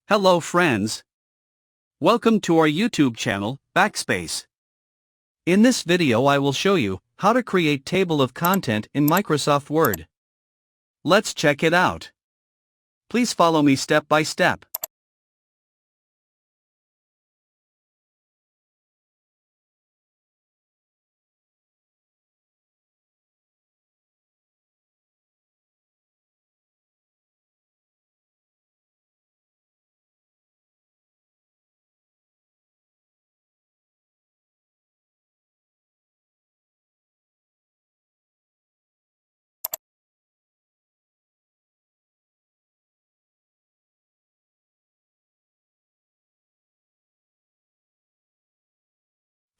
Hello friends. Welcome to our YouTube channel, Backspace. In this video I will show you how to create table of content in Microsoft Word. Let's check it out. Please follow me step by step.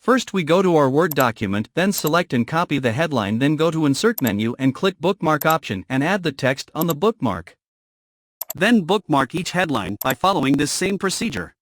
First we go to our Word document, then select and copy the headline, then go to Insert menu and click Bookmark option and add the text on the bookmark. Then bookmark each headline by following this same procedure.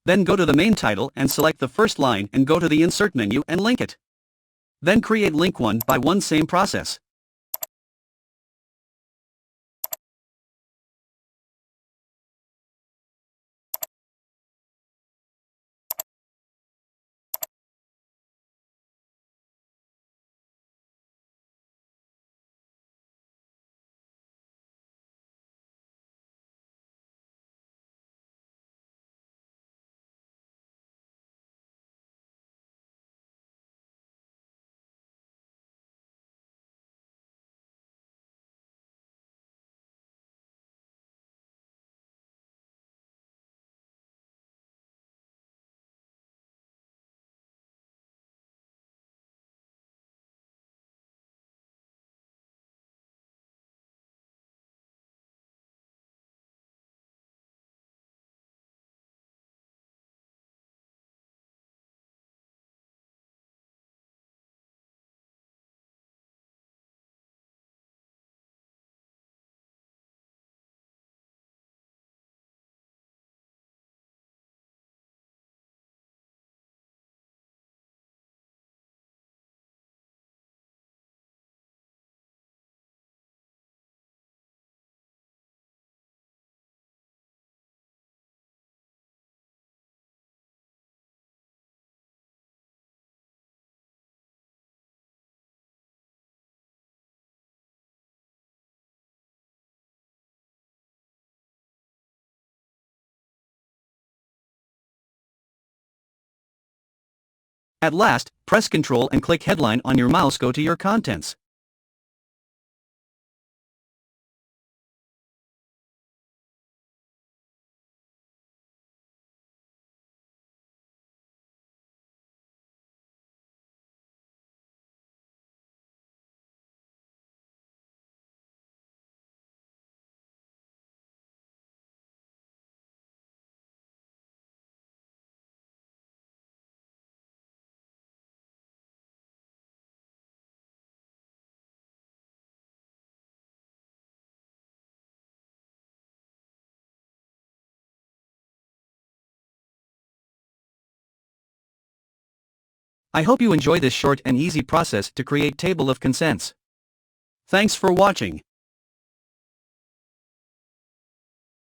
Then go to the main title and select the first line and go to the Insert menu and link it. Then create link 1 by 1, same process. At last, press Ctrl and click Headline on your mouse, go to your contents. I hope you enjoy this short and easy process to create table of consents. Thanks for watching.